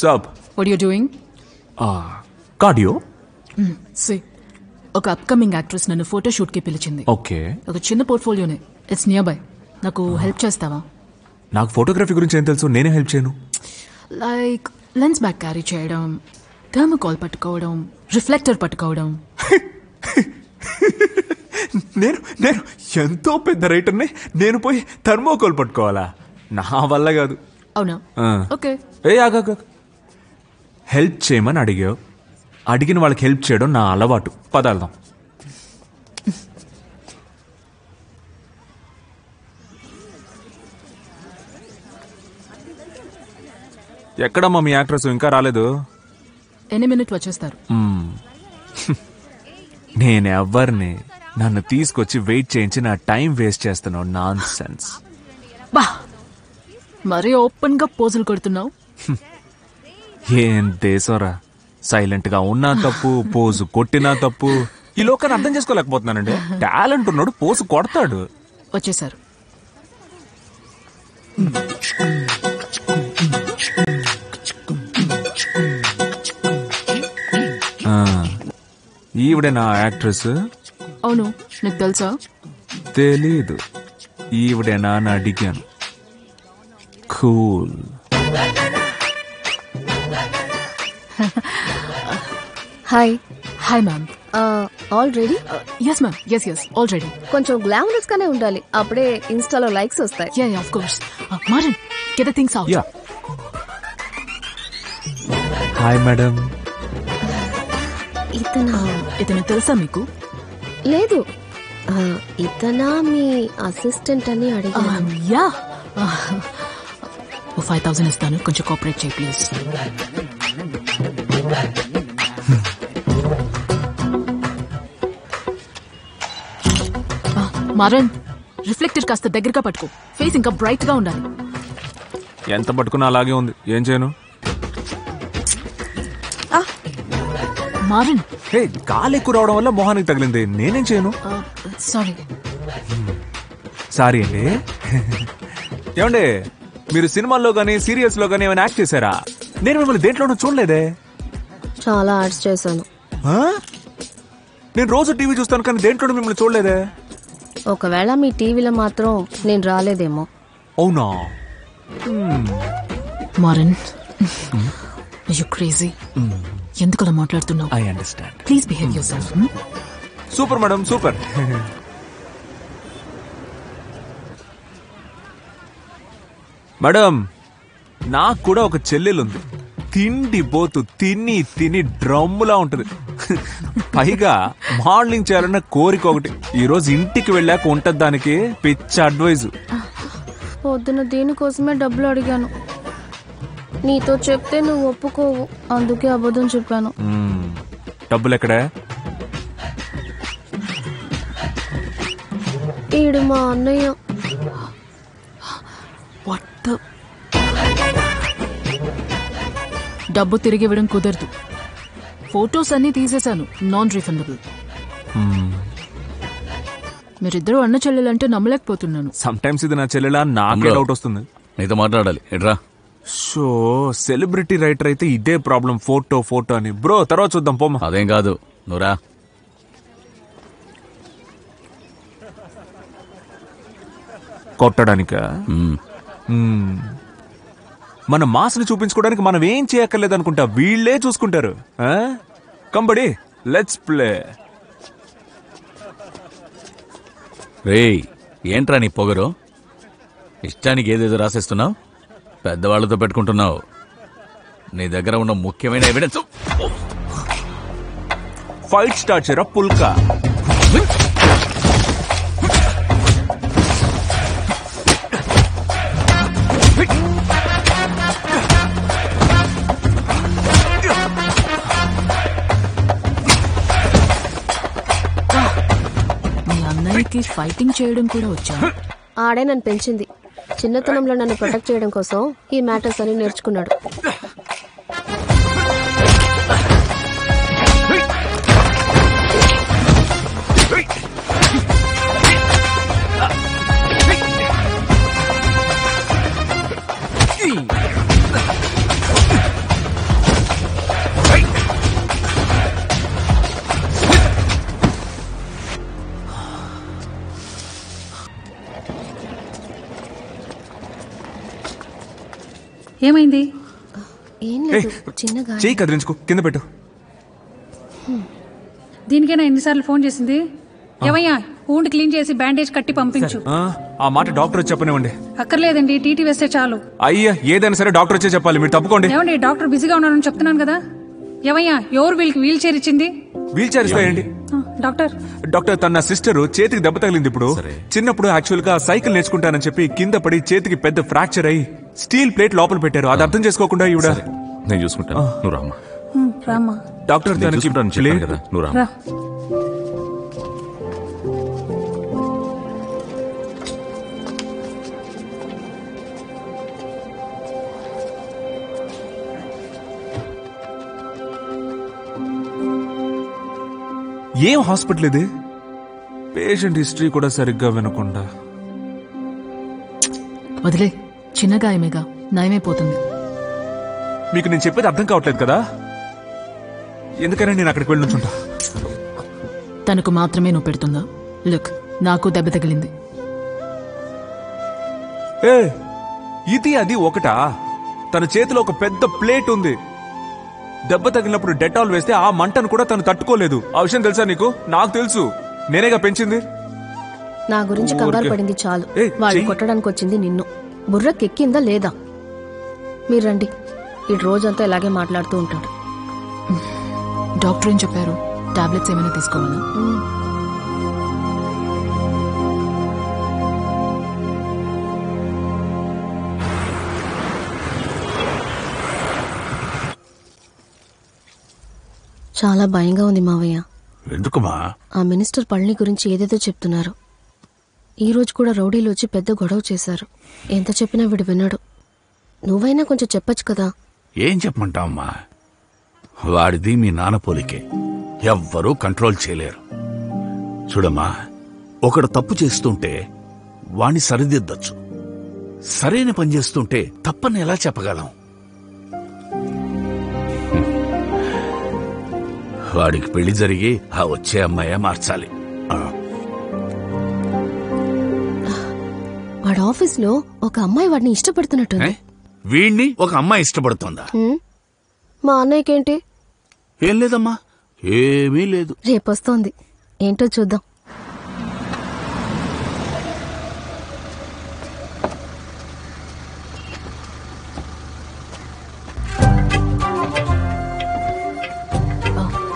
Sub what you doing? Cardio. See ఒక upcoming actress నన్ను photoshoot కి పిలిచింది. ఓకే. ఒక చిన్న పోర్ట్ఫోలియోనే, ఇట్స్ నియర్ బై. నాకు హెల్ప్ చేస్తావా? నాకు ఫోటోగ్రఫీ గురించి ఏం తెలుసు, నేనే హెల్ప్ చేయను. లైక్ లెన్స్ బ్యాగ్ క్యారీ చేయడం, థర్మోకాల్ పట్టుకోవడం, రిఫ్లెక్టర్ పట్టుకోవడం. నేను నేను ఎంతో పెద్ద రైటర్ని, నేను పోయి థర్మోకాల్ పట్టుకోవాలా? నా వల్ల కాదు. అవునా? ఓకే. ఆగా, హెల్ప్ చేయమని అడిగావు, అడిగిన వాళ్ళకి హెల్ప్ చేయడం నా అలవాటు. పదార్థం. ఎక్కడమ్మా మీ యాక్ట్రెస్? ఇంకా రాలేదు. ఎన్ని మినిట్ వచ్చేస్తారు? నేనెవ్వరిని నన్ను తీసుకొచ్చి వెయిట్ చేయించి నా టైం వేస్ట్ చేస్తున్నావు. Non sense. బా, మరీ ఓపెన్ గా పోజులు కొడుతున్నావు. ఏం దేశంరా, సైలెంట్ గా ఉన్నా తప్పు, పోజు కొట్టినా తప్పు. ఈ లోకాన్ని అర్థం చేసుకోలేకపోతున్నానండి. టాలెంట్ ఉన్నాడు, పోజు కొడతాడు. వచ్చేసారు. ఈవిడే నా యాక్ట్రెస్? అవును, నీకు తెలుసా? తెలీదు. ఈవిడేనా అని అడిగాను. Cool. Hi. Hi ma'am. Already? Yes ma'am, yes already. కొంచెం గ్లామరస్ గానే ఉండాలి, అప్పుడే ఇన్స్టాలో లైక్స్ వస్తాయి. Ya of course. Maran, get the things out. Ya. Hi madam. ఇతను తెలుసా మీకు? లేదు. ఇతనా మీ అసిస్టెంట్ అని అడిగాను. యా. 5,000 ఇస్తాను, కొంచెం కోఆపరేట్ చేయి ప్లీజ్. మారన్, రిఫ్లెక్టర్ కాస్త దగ్గరగా పట్టుకో, ఫేస్ ఇంకా బ్రైట్ గా ఉండాలి. ఎంత పట్టుకున్నా అలాగే ఉంది, ఏం చేయను? మారన్, హే, గాలి ఎక్కువ రావడం వల్ల మొహానికి తగిలింది, నేనేం చేయను? సారీ. సారీ అండి. ఏమండి, మీరు సినిమాల్లో గానీ సీరియల్స్ లో గానీ ఏమైనా యాక్ట్ చేశారా? నేను మిమ్మల్ని దేంట్లోనూ చూడలేదే. చాలా యాడ్స్ చేశాను. నేను రోజు టీవీ చూస్తాను కానీ దేంట్లోనూ మిమ్మల్ని చూడలేదే. ఒకవేళ మీ టీవీలో మాత్రం నేను రాలేదేమో. అవునా? Maran, you crazy. ఎందుకు అలా మాట్లాడుతున్నావు? I understand. Please behave yourself. Super madam, super. Madam, నాకు కూడా ఒక చెల్లెలుంది. తిండి పోతు తిని తిని డ్రమ్ములా ఉంటది. పైగా మోడలింగ్ చేయాలన్న కోరిక ఒకటి. ఈ రోజు ఇంటికి వెళ్ళాక ఉంటది దానికి పిచ్చ అడ్వైజ్. పొద్దున దీనికోసమే డబ్బులు అడిగాను. నీతో చెప్తే నువ్వు ఒప్పుకోవు, అందుకే అబద్ధం చెప్పాను. డబ్బులు ఎక్కడా? ఈడు మా అన్నయ్య. డబ్బు తిరిగి ఇవ్వడం కుదరదు. ఫోటోస్ అన్ని తీసేశాను, నాన్ రీఫండబుల్. మీరిద్దరూ అన్న చెల్లెలంటే నమ్మలేకపోతున్నాను. సమ్ టైమ్స్ ఇది నా చెల్లెలా నాకే డౌట్ వస్తుంది. నీతో మాట్లాడాలి. ఎడ్రా. సో సెలబ్రిటీ రైటర్ అయితే ఇదే ప్రాబ్లం, ఫోటో ఫోటో అని. బ్రో తర్వాత చూద్దాం పోమా. అదేం కాదు, నువ్వురా. కొట్టడానికా? మన మాస్ని చూపించుకోవడానికి మనం ఏం చేయక్కర్లేదు అనుకుంటా, వీళ్ళే చూసుకుంటారు. కంబడి, లెట్స్ ప్లే. రేయ్, ఏంట్రా నీ పొగరు? ఇష్టానికి ఏదేదో రాసేస్తున్నావు, పెద్దవాళ్లతో పెట్టుకుంటున్నావు. నీ దగ్గర ఉన్న ముఖ్యమైన ఎవిడెన్స్. ఫైట్ స్టార్ట్ చేయరా పుల్కా. మీ అన్నయ్యకి ఫైటింగ్ చేయడం కూడా వచ్చా? ఆడే నన్ను పెంచింది. చిన్నతనంలో నన్ను ప్రొటెక్ట్ చేయడం కోసం ఈ మ్యాటర్స్ అని నేర్చుకున్నాడు. ఏమైంది? ఏం లేదు, చిన్నగా. చెయ్యి కదిలించుకో, కింద పెట్టు. దీనికైనా ఎన్నిసార్లు ఫోన్ చేసింది? ఏమయ్యా, ఊండి క్లీన్ చేసి బ్యాండేజ్ కట్టి పంపించు. ఆ మాట డాక్టర్ వచ్చి చెప్పనివ్వండి. అక్కర్లేదండి, టీటీ వేస్తే చాలు. అయ్యా, ఏదైనా సరే డాక్టర్ వచ్చే చెప్పాలి, మీరు తప్పుకోండి. ఏమండి, డాక్టర్ బిజీగా ఉన్నారని చెప్తున్నాను కదా. ఏమయ్యా, ఎవరు వీళ్ళకి వీల్ చైర్ ఇచ్చింది? వీల్ చైర్ ఇస్తాయండి. డాక్టర్ డాక్టర్, తన సిస్టర్ చేతికి దెబ్బ తగిలింది. ఇప్పుడు చిన్నప్పుడు యాక్చువల్ గా సైకిల్ నేర్చుకుంటానని చెప్పి కింద పడి చేతికి పెద్ద ఫ్రాక్చర్ అయ్యి స్టీల్ ప్లేట్ లోపల పెట్టారు. అది అర్థం చేసుకోకుండా ఈవిడ. నేను చూసుకుంటాను, నువ్వు రామ్మా. రామ్మా. డాక్టర్ తనకి ప్లేట్. నువ్వు రా. ఏం హాస్పిటల్ ఇది? పేషెంట్ హిస్టరీ కూడా సరిగ్గా వినకుండా. వదిలే, చిన్న గాయమేగా, నయమైపోతుంది. మీకు నేను చెప్పేది అర్థం కావట్లేదు కదా, ఎందుకని నేను అక్కడికి వెళ్ళి నుంచుంటా. తనకు మాత్రమే నువ్వు పెడుతుందా? లుక్, నాకు దెబ్బ తగిలింది. ఏ, ఇది అది ఒకటా? తన చేతిలో ఒక పెద్ద ప్లేట్ ఉంది. దెబ్బ తగిలినప్పుడు డెటాల్ వేస్తే ఆ మంటను కూడా తను తట్టుకోలేదు. ఆ విషయం తెలుసా నీకు? నాకు తెలుసు, నేనేగా పెంచింది. నా గురించి కంగారు పడింది చాలు. వాళ్ళు కొట్టడానికి వచ్చింది నిన్ను. బుర్రకెక్కిందా లేదా? మీరు రండి, ఈ రోజంతా ఇలాగే మాట్లాడుతూ ఉంటాడు. డాక్టర్ ఏం చెప్పారు? టాబ్లెట్స్ ఏమైనా తీసుకోవాలా? చాలా భయంగా ఉంది మావయ్య. ఎందుకుమా? ఆ మినిస్టర్ పళని గురించి ఏదేదో చెప్తున్నారు. ఈ రోజు కూడా రౌడీలు వచ్చి పెద్ద గొడవ చేశారు. ఎంత చెప్పినా వీడు వినడు. నువ్వైనా కొంచెం చెప్పొచ్చు కదా. ఏం చెప్పమంటావమ్మా, వాడిది మీ నాన్న పోలికే, ఎవ్వరూ కంట్రోల్ చేయలేరు. చూడమ్మా, ఒకడు తప్పు చేస్తుంటే వాణ్ణి సరిదిద్దొచ్చు, సరైన పని చేస్తుంటే తప్పని ఎలా చెప్పగలం? వాడికి పెళ్లి జరిగి ఆ వచ్చే అమ్మాయే మార్చాలి. వాడి ఆఫీస్ లో ఒక అమ్మాయి వాడిని ఇష్టపడుతున్నట్టుంది. వీణ్ణి ఒక అమ్మాయి ఇష్టపడుతుందా? మా అన్నయ్యకేంటి? ఏం లేదమ్మా, ఏమీ లేదు. రేపొస్తోంది, ఏంటో చూద్దాం.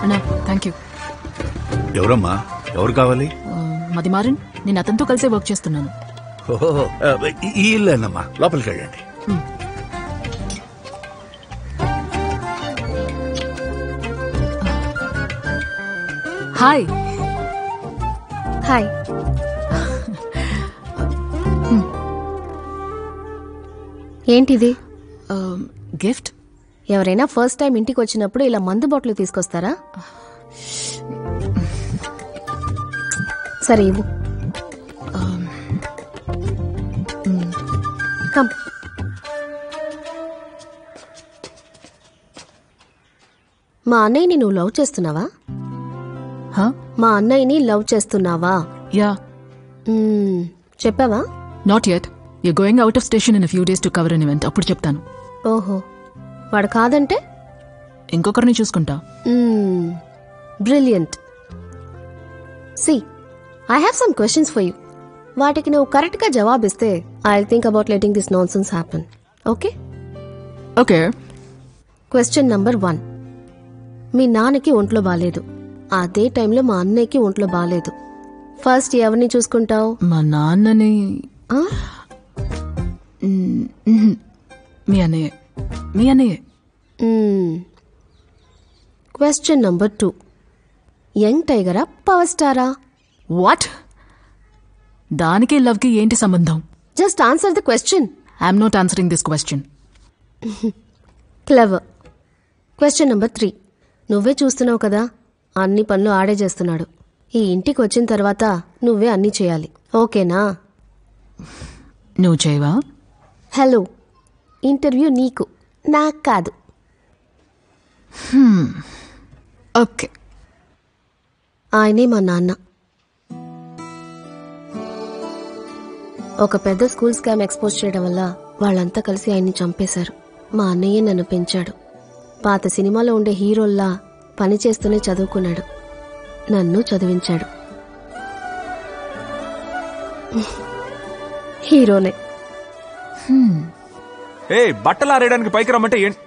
అన్నా, థ్యాంక్ యూ. ఎవరమ్మా? ఎవరు కావాలి? మది మారన్, నేను అతనితో కలిసే వర్క్ చేస్తున్నాను. ఓహో, ఈ ఇల్లేనమ్మా, లోపలికి వెళ్ళండి. హాయ్. హాయ్. ఏంటిది? గిఫ్ట్. ఎవరైనా ఫస్ట్ టైం ఇంటికి వచ్చినప్పుడు ఇలా మందు బాటిల్ తీసుకొస్తారా? సరే ఇవ్వు. కమ్. మా అన్నయ్యని నువ్వు లవ్ చేస్తున్నావా? మా అన్నయ్యని లవ్ చేస్తున్నావా? యా. చెప్పావా? Not yet. You going out of station in few days to cover an event. అప్పుడు చెప్తాను. ఓహో, వాడు కాదంటే ఇంకొకరిని చూసుకుంటా. Brilliant. See, I have some questions for you. వాటికి నువ్వు కరెక్ట్ గా జవాబిస్తే I think about letting this nonsense happen. Okay? Okay. Question number 1. మీ నాన్నకి ఒంట్లో బాలేదు, అదే టైంలో మా అన్నయ్యకి ఒంట్లో బాలేదు. ఫస్ట్ ఎవరిని చూసుకుంటావు? మా నాన్నని. మీ అన్నయ్య. మీ అన్నయ్య. Question number 2. యంగ్ టైగరా, పవర్ స్టారా? వాట్? దానికి లవ్కి ఏంటి సంబంధం? Just answer the question. I'm not answering this question. Clever. Question number 3. నువ్వే చూస్తున్నావు కదా, అన్ని పనులు ఆడే చేస్తున్నాడు. ఈ ఇంటికి వచ్చిన తర్వాత నువ్వే అన్నీ చేయాలి. ఓకేనా? నువ్వు చేయవా? హలో, ఇంటర్వ్యూ నీకు, నాకు కాదు. ఓకే. ఆయనే మా నాన్న. ఒక పెద్ద స్కూల్ స్కామ్ ఎక్స్పోజ్ చేయడం వల్ల వాళ్ళంతా కలిసి ఆయన్ని చంపేశారు. మా అన్నయ్య నన్ను పెంచాడు. పాత సినిమాలో ఉండే హీరోల్లా పని చేస్తూనే చదువుకున్నాడు. నన్ను చదివించాడు. హీరోనే. ఏ బట్టలు ఆరేయడానికి పైకి రమ్మంటే ఏంటి?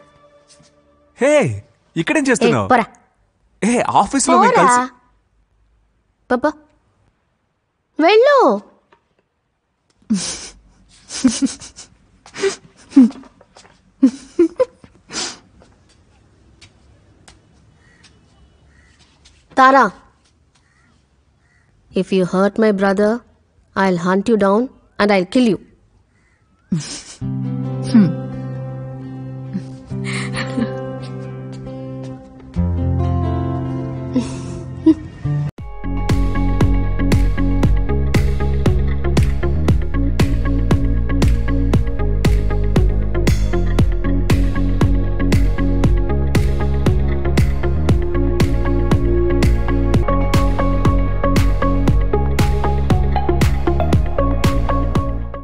హే ఇక్కడేం చేస్తున్నావు? పోరా ఏ ఆఫీస్ లో మీరు కలిసి పాపా వెళ్ళు. తారా, if you hurt my brother, I'll hunt you down and I'll kill you.